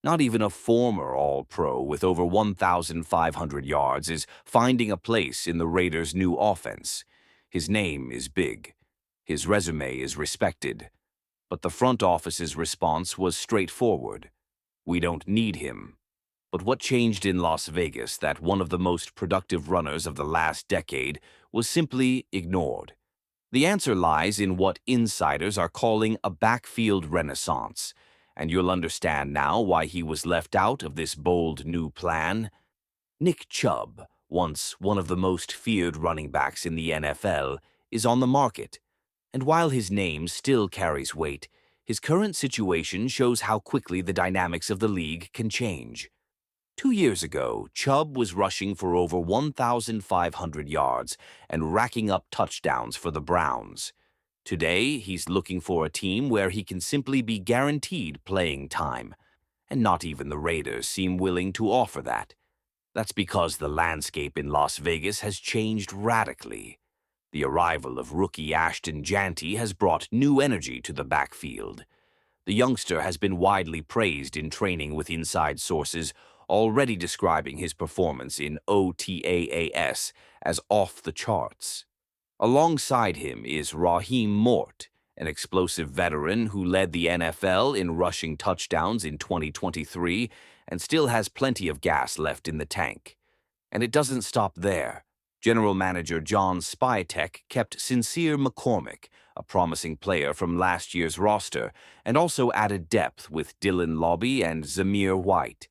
Not even a former All-Pro with over 1,500 yards is finding a place in the Raiders' new offense. His name is big. His resume is respected. But the front office's response was straightforward. We don't need him. But what changed in Las Vegas that one of the most productive runners of the last decade was simply ignored? The answer lies in what insiders are calling a backfield renaissance, and you'll understand now why he was left out of this bold new plan. Nick Chubb, once one of the most feared running backs in the NFL, is on the market. And while his name still carries weight, his current situation shows how quickly the dynamics of the league can change. 2 years ago, Chubb was rushing for over 1,500 yards and racking up touchdowns for the Browns. Today, he's looking for a team where he can simply be guaranteed playing time, and not even the Raiders seem willing to offer that. That's because the landscape in Las Vegas has changed radically. The arrival of rookie Ashton Jeanty has brought new energy to the backfield. The youngster has been widely praised in training, with inside sources already describing his performance in OTAAS as off the charts. Alongside him is Raheem Mort, an explosive veteran who led the NFL in rushing touchdowns in 2023 and still has plenty of gas left in the tank. And it doesn't stop there. General Manager John Spytek kept Sincere McCormick, a promising player from last year's roster, and also added depth with Dylan Lobby and Zamir White.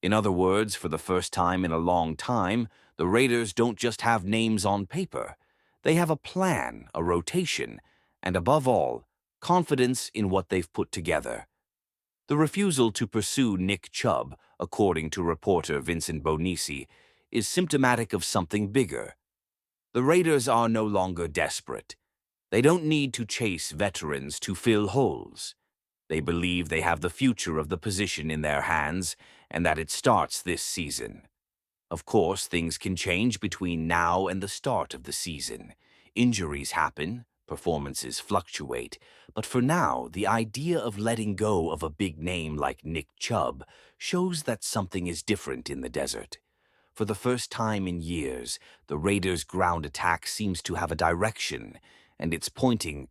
In other words, for the first time in a long time, the Raiders don't just have names on paper. They have a plan, a rotation, and above all, confidence in what they've put together. The refusal to pursue Nick Chubb, according to reporter Vincent Bonisi, is symptomatic of something bigger. The Raiders are no longer desperate. They don't need to chase veterans to fill holes. They believe they have the future of the position in their hands and that it starts this season. Of course, things can change between now and the start of the season. Injuries happen, performances fluctuate, but for now, the idea of letting go of a big name like Nick Chubb shows that something is different in the desert. For the first time in years, the Raiders' ground attack seems to have a direction, and it's pointing